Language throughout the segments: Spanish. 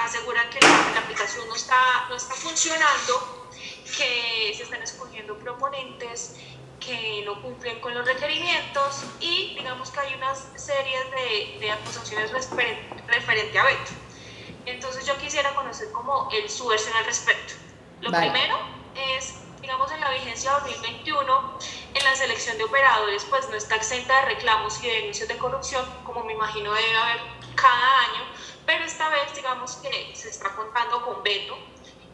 aseguran que la aplicación no está funcionando, que se están escogiendo proponentes que no cumplen con los requerimientos y digamos que hay unas series de acusaciones referente a veto. Entonces yo quisiera conocer como su versión al respecto. Lo primero es, digamos, en la vigencia 2021, en la selección de operadores, pues no está exenta de reclamos y de denuncias de corrupción, como me imagino debe haber cada año, pero esta vez, digamos que se está contando con veto,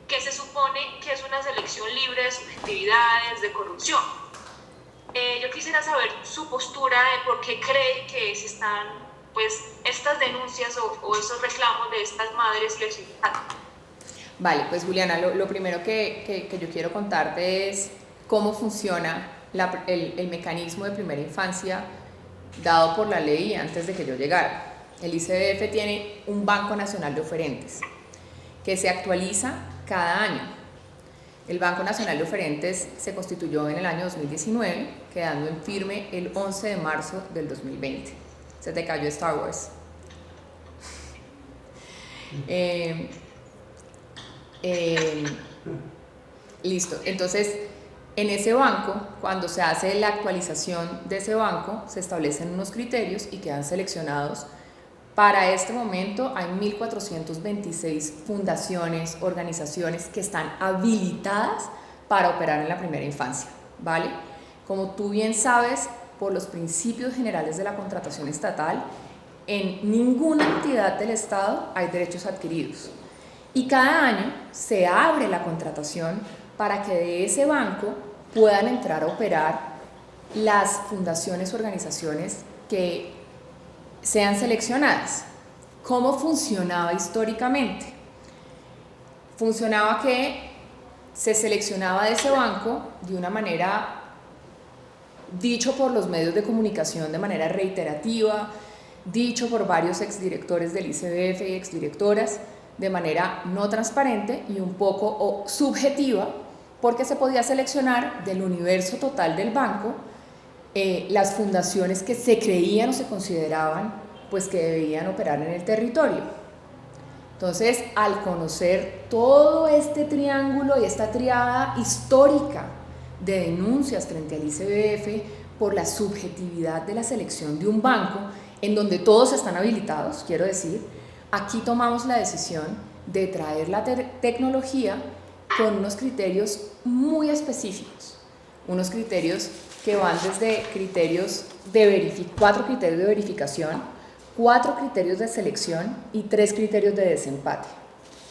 que se supone que es una selección libre de subjetividades, de corrupción. Yo quisiera saber su postura de por qué cree que se están, pues, estas denuncias o esos reclamos de estas madres y el sindicato. Vale, pues Juliana, lo primero que yo quiero contarte es cómo funciona el mecanismo de primera infancia dado por la ley antes de que yo llegara. El ICBF tiene un Banco Nacional de Oferentes que se actualiza cada año. El Banco Nacional de Oferentes se constituyó en el año 2019, quedando en firme el 11 de marzo del 2020. Se te cayó Star Wars. Listo, entonces en ese banco, cuando se hace la actualización de ese banco, se establecen unos criterios y quedan seleccionados. Para este momento hay 1.426 fundaciones, organizaciones que están habilitadas para operar en la primera infancia, ¿vale? Como tú bien sabes, por los principios generales de la contratación estatal, en ninguna entidad del Estado hay derechos adquiridos. Y cada año se abre la contratación para que de ese banco puedan entrar a operar las fundaciones, organizaciones que sean seleccionadas. ¿Cómo funcionaba históricamente? Funcionaba que se seleccionaba de ese banco de una manera, dicho por los medios de comunicación de manera reiterativa, dicho por varios exdirectores del ICBF y exdirectoras, de manera no transparente y un poco subjetiva, porque se podía seleccionar del universo total del banco las fundaciones que se creían o se consideraban pues que debían operar en el territorio. Entonces, al conocer todo este triángulo y esta triada histórica de denuncias frente al ICBF por la subjetividad de la selección de un banco, en donde todos están habilitados, quiero decir, aquí tomamos la decisión de traer la tecnología con unos criterios muy específicos, unos criterios que van desde criterios de 4 criterios de verificación, 4 criterios de selección y 3 criterios de desempate.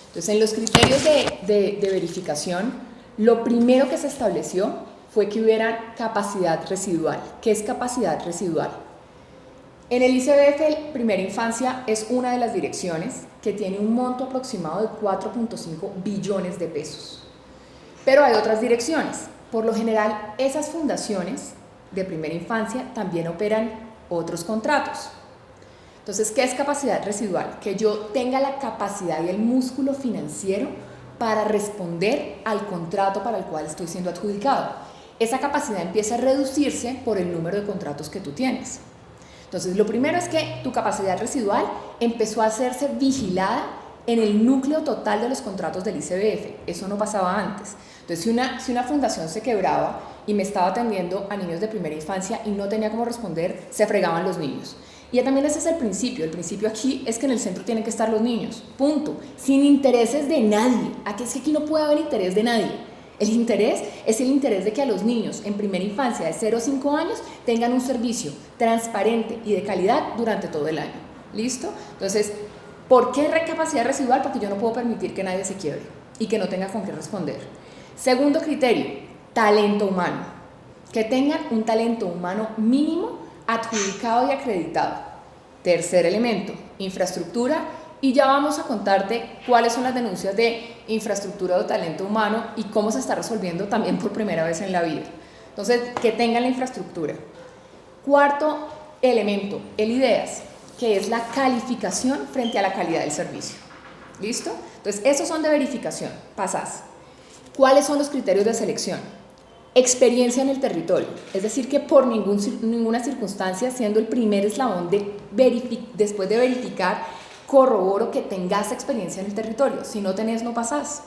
Entonces, en los criterios de verificación, lo primero que se estableció fue que hubiera capacidad residual. ¿Qué es capacidad residual? En el ICBF, Primera Infancia es una de las direcciones que tiene un monto aproximado de 4.5 billones de pesos. Pero hay otras direcciones. Por lo general, esas fundaciones de primera infancia también operan otros contratos. Entonces, ¿qué es capacidad residual? Que yo tenga la capacidad y el músculo financiero para responder al contrato para el cual estoy siendo adjudicado. Esa capacidad empieza a reducirse por el número de contratos que tú tienes. Entonces, lo primero es que tu capacidad residual empezó a hacerse vigilada en el núcleo total de los contratos del ICBF. Eso no pasaba antes. Entonces, si una fundación se quebraba y me estaba atendiendo a niños de primera infancia y no tenía cómo responder, se fregaban los niños. Y también ese es el principio. El principio aquí es que en el centro tienen que estar los niños, punto, sin intereses de nadie. Aquí es que aquí no puede haber interés de nadie. El interés es el interés de que a los niños en primera infancia de 0 a 5 años tengan un servicio transparente y de calidad durante todo el año. ¿Listo? Entonces, ¿por qué capacidad residual? Porque yo no puedo permitir que nadie se quiebre y que no tenga con qué responder. Segundo criterio, talento humano. Que tengan un talento humano mínimo adjudicado y acreditado. Tercer elemento, infraestructura. Y ya vamos a contarte cuáles son las denuncias de infraestructura o talento humano y cómo se está resolviendo también por primera vez en la vida. Entonces, que tengan la infraestructura. Cuarto elemento, el IDEAS, que es la calificación frente a la calidad del servicio. ¿Listo? Entonces, esos son de verificación. Pasas. ¿Cuáles son los criterios de selección? Experiencia en el territorio, es decir, que por ninguna circunstancia, siendo el primer eslabón después de verificar corroboro que tengas experiencia en el territorio. Si no tenés, no pasás.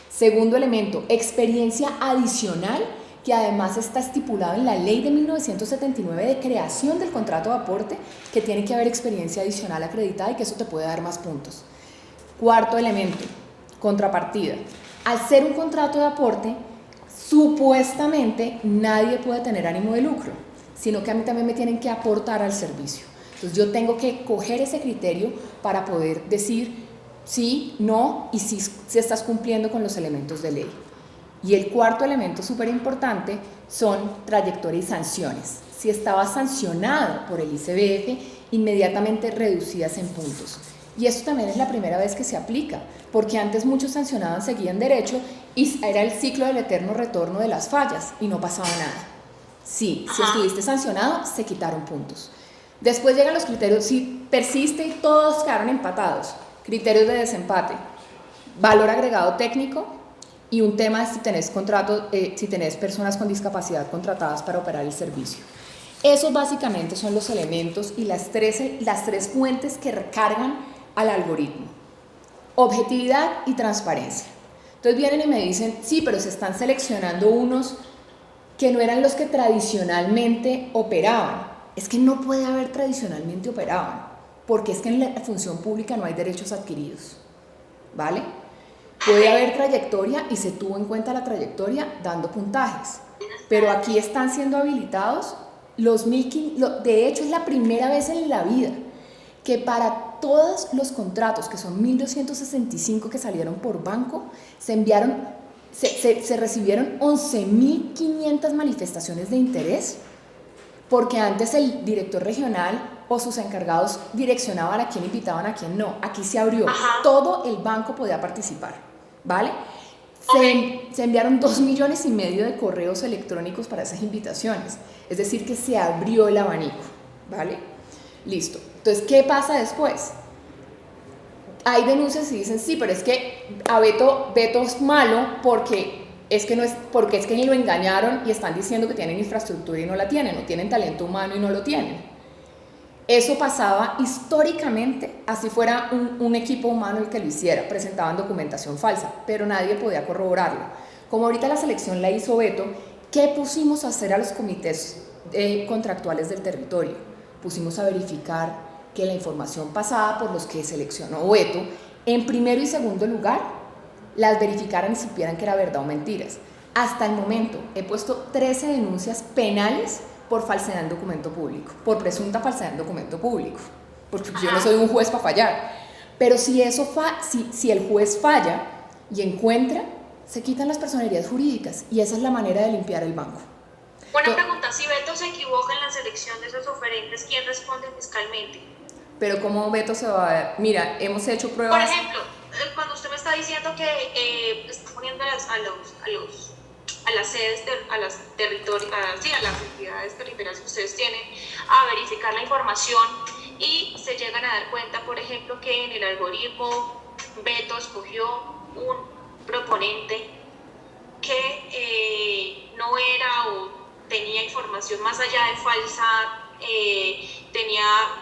Segundo elemento, experiencia adicional, que además está estipulado en la ley de 1979 de creación del contrato de aporte, que tiene que haber experiencia adicional acreditada y que eso te puede dar más puntos. Cuarto elemento, contrapartida. Al ser un contrato de aporte, supuestamente nadie puede tener ánimo de lucro, sino que a mí también me tienen que aportar al servicio. Entonces yo tengo que coger ese criterio para poder decir sí, no y si estás cumpliendo con los elementos de ley. Y el cuarto elemento súper importante son trayectoria y sanciones. Si estabas sancionado por el ICBF, inmediatamente reducidas en puntos. Y esto también es la primera vez que se aplica, porque antes muchos sancionados seguían derecho y era el ciclo del eterno retorno de las fallas y no pasaba nada. Sí, si estuviste sancionado, se quitaron puntos. Después llegan los criterios, si persiste y todos quedaron empatados, criterios de desempate, valor agregado técnico y un tema de si tenés contrato, si tenés personas con discapacidad contratadas para operar el servicio. Esos básicamente son los elementos y las tres fuentes que recargan al algoritmo. Objetividad y transparencia. Entonces vienen y me dicen, sí, pero se están seleccionando unos que no eran los que tradicionalmente operaban. Es que no puede haber tradicionalmente operaban, porque es que en la función pública no hay derechos adquiridos, ¿vale? Puede haber trayectoria y se tuvo en cuenta la trayectoria dando puntajes, pero aquí están siendo habilitados de hecho es la primera vez en la vida que para todos los contratos, que son 1.265 que salieron por banco, se recibieron 11.500 manifestaciones de interés, porque antes el director regional o sus encargados direccionaban a quién invitaban, a quién no. Aquí se abrió, todo el banco podía participar, ¿vale? Se enviaron 2,5 millones de correos electrónicos para esas invitaciones, es decir, que se abrió el abanico, ¿vale? Listo. Entonces, ¿qué pasa después? Hay denuncias y dicen, sí, pero es que a Beto es malo porque es que ni lo engañaron y están diciendo que tienen infraestructura y no la tienen, o tienen talento humano y no lo tienen. Eso pasaba históricamente, así fuera un equipo humano el que lo hiciera, presentaban documentación falsa, pero nadie podía corroborarlo. Como ahorita la selección la hizo Beto, ¿qué pusimos a hacer a los comités contractuales del territorio? Pusimos a verificar que la información pasada por los que seleccionó Beto, en primero y segundo lugar, las verificaran y supieran que era verdad o mentiras. Hasta el momento he puesto 13 denuncias penales por falsedad en documento público, por presunta falsedad en documento público, porque yo no soy un juez para fallar. Pero si el juez falla y encuentra, se quitan las personerías jurídicas y esa es la manera de limpiar el banco. Buena pregunta, si Beto se equivoca en la selección de esos oferentes, ¿quién responde fiscalmente? Pero ¿cómo Beto se va a...? Mira, hemos hecho pruebas... Por ejemplo, cuando usted me está diciendo que está poniendo a las sedes, a las entidades territoriales que ustedes tienen a verificar la información y se llegan a dar cuenta, por ejemplo, que en el algoritmo Beto escogió un proponente que no era o tenía información más allá de falsa,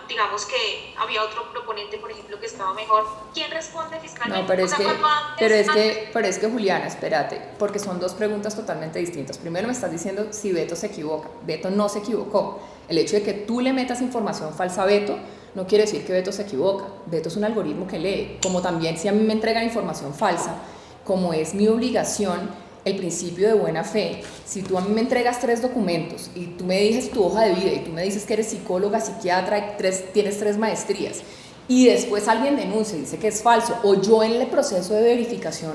digamos que había otro proponente, por ejemplo, que estaba mejor. ¿Quién responde fiscalmente? No, pero es que Juliana, espérate, porque son dos preguntas totalmente distintas. Primero me estás diciendo si Beto se equivoca. Beto no se equivocó. El hecho de que tú le metas información falsa a Beto no quiere decir que Beto se equivoca. Beto es un algoritmo que lee, como también si a mí me entregan información falsa, como es mi obligación, el principio de buena fe. Si tú a mí me entregas 3 documentos y tú me dices tu hoja de vida y tú me dices que eres psicóloga, psiquiatra y tienes 3 maestrías y después alguien denuncia y dice que es falso, o yo en el proceso de verificación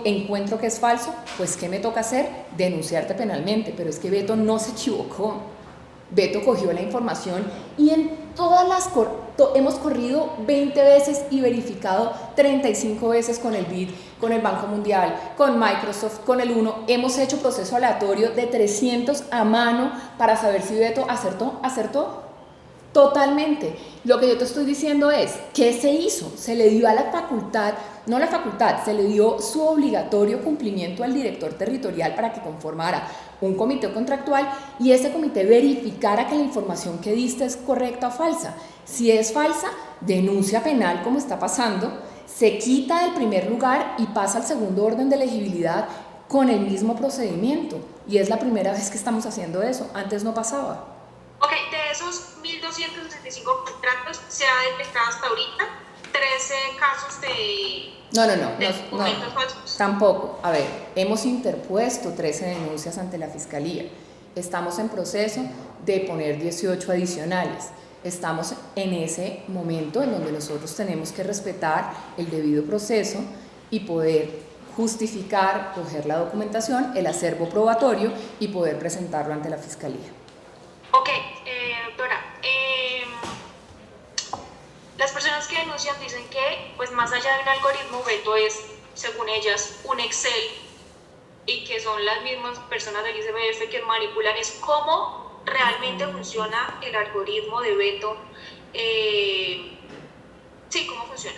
encuentro que es falso, pues ¿qué me toca hacer? Denunciarte penalmente. Pero es que Beto no se equivocó. Beto cogió la información y en todas hemos corrido 20 veces y verificado 35 veces con el BID, con el Banco Mundial, con Microsoft, con el UNO. Hemos hecho proceso aleatorio de 300 a mano para saber si Beto acertó. Totalmente. Lo que yo te estoy diciendo es, ¿qué se hizo? Se le dio a la facultad, no la facultad, se le dio su obligatorio cumplimiento al director territorial para que conformara un comité contractual y ese comité verificara que la información que diste es correcta o falsa. Si es falsa, denuncia penal como está pasando, se quita del primer lugar y pasa al segundo orden de elegibilidad con el mismo procedimiento. Y es la primera vez que estamos haciendo eso, antes no pasaba. Ok, de esos 1.265 contratos se ha detectado hasta ahorita 13 casos de documentos falsos. Tampoco. A ver, hemos interpuesto 13 denuncias ante la Fiscalía. Estamos en proceso de poner 18 adicionales. Estamos en ese momento en donde nosotros tenemos que respetar el debido proceso y poder justificar, coger la documentación, el acervo probatorio y poder presentarlo ante la Fiscalía. Ok, doctora, las personas que denuncian dicen que, pues más allá de un algoritmo, Beto es, según ellas, un Excel y que son las mismas personas del ICBF que manipulan. Es cómo realmente funciona el algoritmo de Beto. Sí, ¿cómo funciona?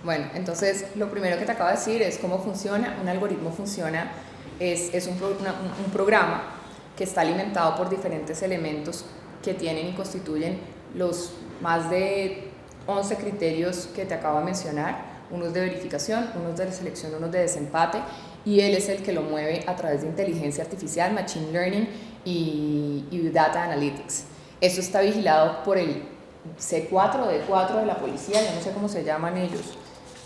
Bueno, entonces lo primero que te acabo de decir es cómo funciona. Un algoritmo funciona, es un programa que está alimentado por diferentes elementos que tienen y constituyen los más de 11 criterios que te acabo de mencionar, unos de verificación, unos de selección, unos de desempate, y él es el que lo mueve a través de inteligencia artificial, machine learning y data analytics. Eso está vigilado por el C4 o D4 de la policía, yo no sé cómo se llaman ellos,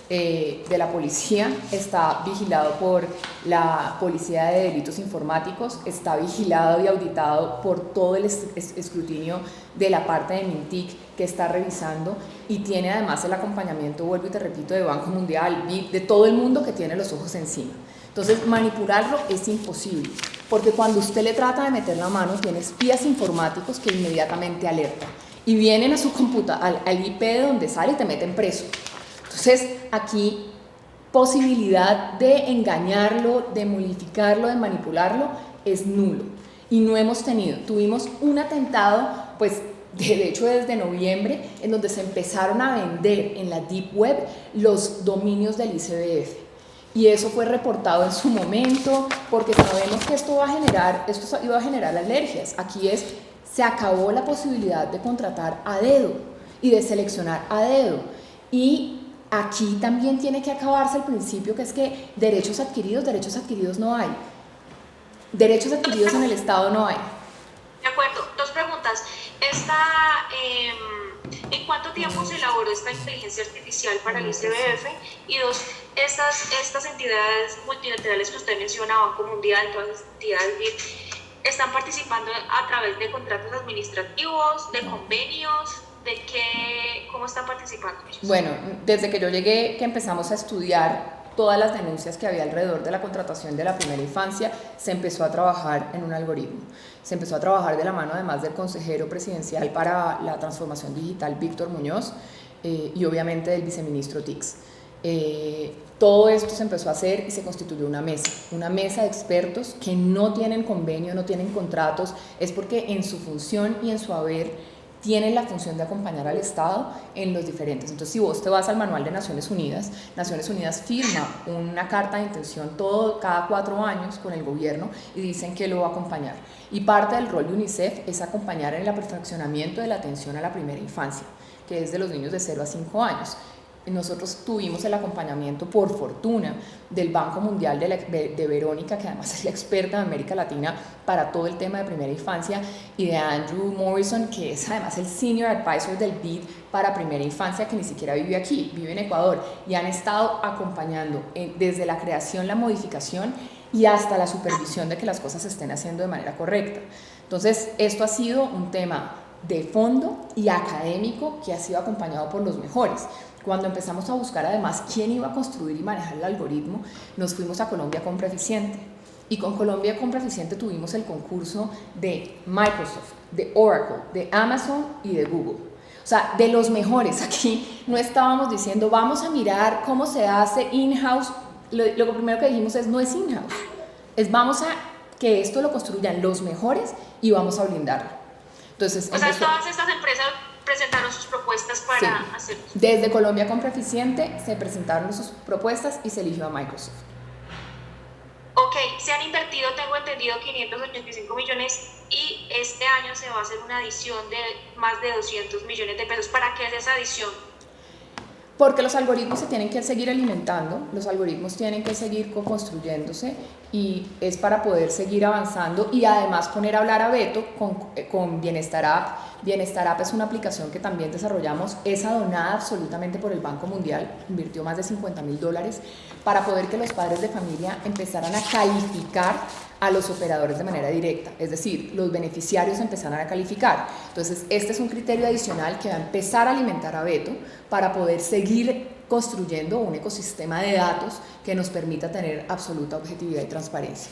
de la policía, está vigilado por la Policía de Delitos Informáticos, está vigilado y auditado por todo el escrutinio de la parte de Mintic que está revisando y tiene además el acompañamiento, vuelvo y te repito, de Banco Mundial, BID, de todo el mundo que tiene los ojos encima. Entonces manipularlo es imposible, porque cuando usted le trata de meter la mano tiene espías informáticos que inmediatamente alertan y vienen a su computadora, al IP de donde sale y te meten preso. Entonces, aquí posibilidad de engañarlo, de modificarlo, de manipularlo, es nulo. Y no hemos tenido. Tuvimos un atentado, pues, de hecho desde noviembre, en donde se empezaron a vender en la Deep Web los dominios del ICBF. Y eso fue reportado en su momento, porque sabemos que esto iba a generar alergias. Aquí se acabó la posibilidad de contratar a dedo y de seleccionar a dedo. Y aquí también tiene que acabarse el principio que es que derechos adquiridos no hay. Derechos adquiridos en el Estado no hay. De acuerdo, dos preguntas. ¿En cuánto tiempo se elaboró esta inteligencia artificial para el ICBF? Y dos, estas entidades multilaterales que usted menciona, Banco Mundial, todas las entidades, ¿están participando a través de contratos administrativos, de convenios? ¿Cómo están participando ellos? Bueno, desde que yo llegué, que empezamos a estudiar todas las denuncias que había alrededor de la contratación de la primera infancia, se empezó a trabajar en un algoritmo. Se empezó a trabajar de la mano además del consejero presidencial para la transformación digital, Víctor Muñoz, y obviamente del viceministro Tix. Todo esto se empezó a hacer y se constituyó una mesa de expertos que no tienen convenio, no tienen contratos, es porque en su función y en su haber tienen la función de acompañar al Estado en los diferentes. Entonces, si vos te vas al manual de Naciones Unidas firma una carta de intención cada 4 años con el gobierno y dicen que lo va a acompañar. Y parte del rol de UNICEF es acompañar en el perfeccionamiento de la atención a la primera infancia, que es de los niños de 0 a 5 años. Nosotros tuvimos el acompañamiento, por fortuna, del Banco Mundial de Verónica, que además es la experta de América Latina para todo el tema de primera infancia, y de Andrew Morrison, que es además el Senior Advisor del BID para primera infancia, que ni siquiera vive aquí, vive en Ecuador, y han estado acompañando desde la creación, la modificación y hasta la supervisión de que las cosas se estén haciendo de manera correcta. Entonces, esto ha sido un tema de fondo y académico que ha sido acompañado por los mejores. Cuando empezamos a buscar además quién iba a construir y manejar el algoritmo, nos fuimos a Colombia Compra Eficiente. Y con Colombia Compra Eficiente tuvimos el concurso de Microsoft, de Oracle, de Amazon y de Google. O sea, de los mejores. Aquí no estábamos diciendo, vamos a mirar cómo se hace in-house. Lo primero que dijimos es, no es in-house. Vamos a que esto lo construyan los mejores y vamos a blindarlo. Entonces, o sea, todas estas empresas presentaron sus propuestas para Sí. hacerlo. Desde Colombia Compra Eficiente se presentaron sus propuestas y se eligió a Microsoft. Ok, se han invertido, tengo entendido, 585 millones y este año se va a hacer una adición de más de 200 millones de pesos. ¿Para qué es esa adición? Porque los algoritmos se tienen que seguir alimentando, los algoritmos tienen que seguir construyéndose y es para poder seguir avanzando y además poner a hablar a Beto con Bienestar App. Bienestar App es una aplicación que también desarrollamos, es adonada absolutamente por el Banco Mundial, invirtió más de $50,000 para poder que los padres de familia empezaran a calificar a los operadores de manera directa, es decir, los beneficiarios empezaran a calificar. Entonces, este es un criterio adicional que va a empezar a alimentar a Beto para poder seguir construyendo un ecosistema de datos que nos permita tener absoluta objetividad y transparencia.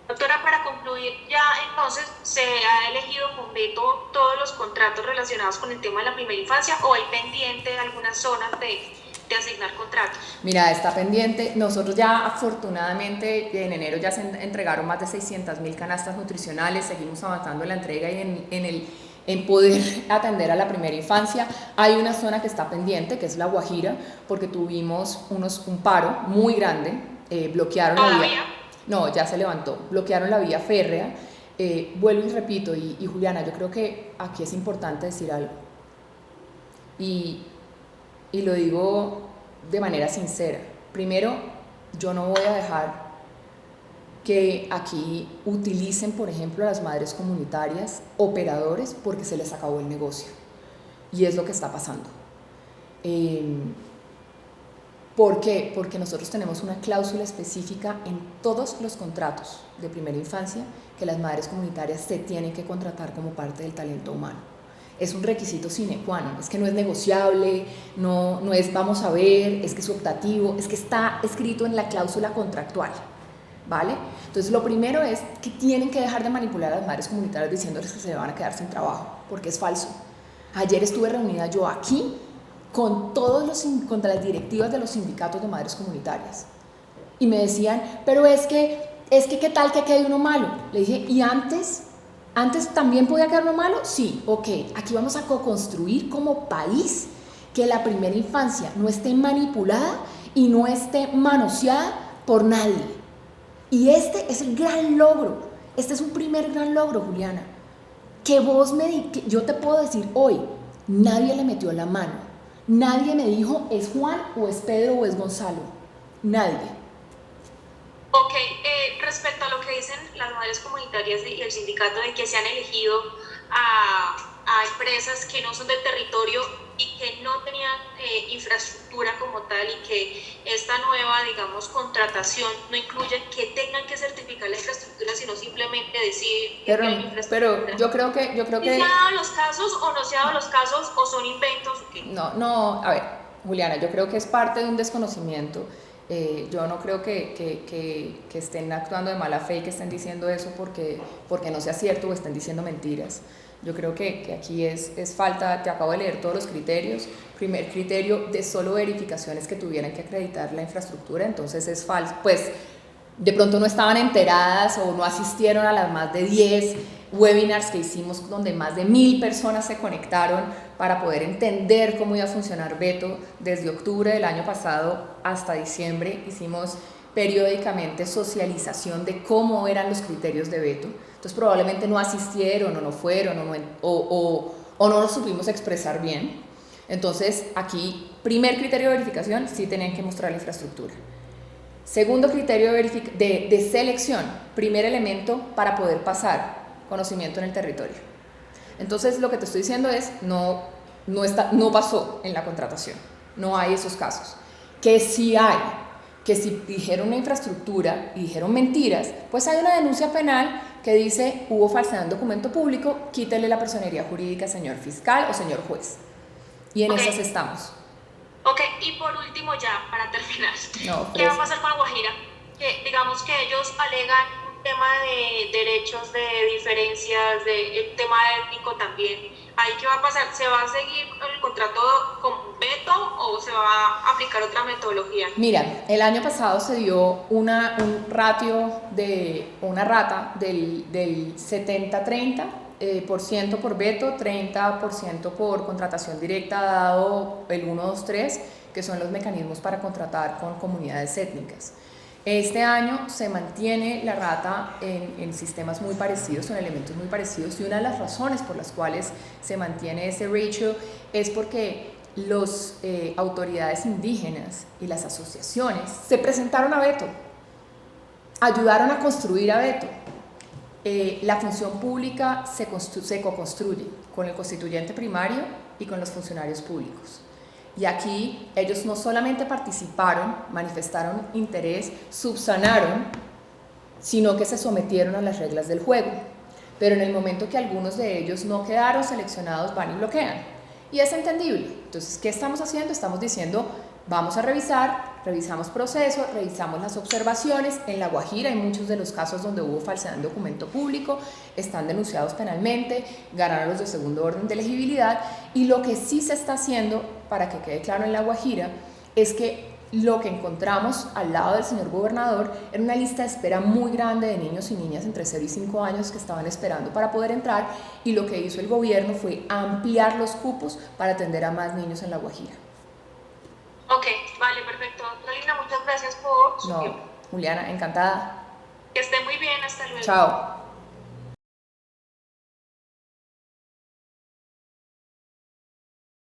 Doctora, para concluir, ya entonces se ha elegido con Beto todos los contratos relacionados con el tema de la primera infancia, o hay pendiente algunas zonas de asignar contratos. Mira, está pendiente. Nosotros ya afortunadamente en enero ya se entregaron más de 600,000 canastas nutricionales, seguimos avanzando en la entrega y en poder atender a la primera infancia. Hay una zona que está pendiente, que es La Guajira, porque tuvimos un paro muy grande, bloquearon la vía. No, ya se levantó, bloquearon la vía férrea. Vuelvo y repito, y Juliana, yo creo que aquí es importante decir algo. Y lo digo de manera sincera. Primero, yo no voy a dejar que aquí utilicen, por ejemplo, a las madres comunitarias, operadores, porque se les acabó el negocio. Y es lo que está pasando. ¿Por qué? Porque nosotros tenemos una cláusula específica en todos los contratos de primera infancia que las madres comunitarias se tienen que contratar como parte del talento humano. Es un requisito sine qua non, es que no es negociable, no es vamos a ver, es que es optativo, es que está escrito en la cláusula contractual, ¿vale? Entonces lo primero es que tienen que dejar de manipular a las madres comunitarias diciéndoles que se van a quedar sin trabajo, porque es falso. Ayer estuve reunida yo aquí contra las directivas de los sindicatos de madres comunitarias y me decían, pero es que ¿qué tal que quede uno malo? Le dije, ¿y antes también podía quedar uno malo? Sí, ok, aquí vamos a co-construir como país que la primera infancia no esté manipulada y no esté manoseada por nadie. Y este es el gran logro, este es un primer gran logro, Juliana, que yo te puedo decir hoy, nadie le metió la mano, nadie me dijo es Juan o es Pedro o es Gonzalo, nadie. Ok, respecto a lo que dicen las madres comunitarias y el sindicato de que se han elegido a empresas que no son del territorio y que no tenían infraestructura como tal, y que esta nueva, digamos, contratación no incluye que tengan que certificar la infraestructura, sino simplemente decir que tienen infraestructura. Pero yo creo que... ¿Se han dado los casos o no se han dado los casos o son inventos? Okay. No, a ver, Juliana, yo creo que es parte de un desconocimiento. Yo no creo que estén actuando de mala fe y que estén diciendo eso porque no sea cierto o estén diciendo mentiras. Yo creo que aquí es falta, te acabo de leer todos los criterios. Primer criterio, de solo verificaciones que tuvieran que acreditar la infraestructura, entonces es falso. Pues de pronto no estaban enteradas o no asistieron a las más de 10 webinars que hicimos donde más de 1,000 personas se conectaron para poder entender cómo iba a funcionar Beto. Desde octubre del año pasado hasta diciembre hicimos periódicamente socialización de cómo eran los criterios de Beto. Entonces probablemente no asistieron o no fueron o no nos supimos expresar bien. Entonces aquí, primer criterio de verificación, sí tenían que mostrar la infraestructura. Segundo criterio de selección, primer elemento para poder pasar, conocimiento en el territorio. Entonces lo que te estoy diciendo es, no pasó en la contratación, no hay esos casos. Que sí hay, que si dijeron una infraestructura y dijeron mentiras, pues hay una denuncia penal que dice hubo falsedad en documento público, quítele la personería jurídica, señor fiscal o señor juez. Y en esas estamos. Ok, y por último ya, para terminar, ¿qué va a pasar con La Guajira? Que digamos que ellos alegan un tema de derechos, de diferencias, el tema étnico también. ¿Ahí qué va a pasar? ¿Se va a seguir el contrato con Beto o se va a aplicar otra metodología? Mira, el año pasado se dio un ratio de una rata del 70-30 por ciento por veto, 30% por contratación directa, dado el 1, 2, 3, que son los mecanismos para contratar con comunidades étnicas. Este año se mantiene la rata en sistemas muy parecidos, en elementos muy parecidos, y una de las razones por las cuales se mantiene ese ratio es porque las autoridades indígenas y las asociaciones se presentaron a veto, ayudaron a construir a veto. La función pública se co-construye con el constituyente primario y con los funcionarios públicos. Y aquí ellos no solamente participaron, manifestaron interés, subsanaron, sino que se sometieron a las reglas del juego. Pero en el momento que algunos de ellos no quedaron seleccionados, van y bloquean. Y es entendible. Entonces, ¿qué estamos haciendo? Estamos diciendo, vamos a revisamos procesos, revisamos las observaciones. En La Guajira hay muchos de los casos donde hubo falsedad en documento público, están denunciados penalmente, ganaron los de segundo orden de elegibilidad, y lo que sí se está haciendo, para que quede claro en La Guajira, es que lo que encontramos al lado del señor gobernador era una lista de espera muy grande de niños y niñas entre 0 y 5 años que estaban esperando para poder entrar, y lo que hizo el gobierno fue ampliar los cupos para atender a más niños en La Guajira. Ok, vale, perfecto. Doctora Linda, muchas gracias por su tiempo. Juliana, encantada. Que esté muy bien, hasta luego. Chao.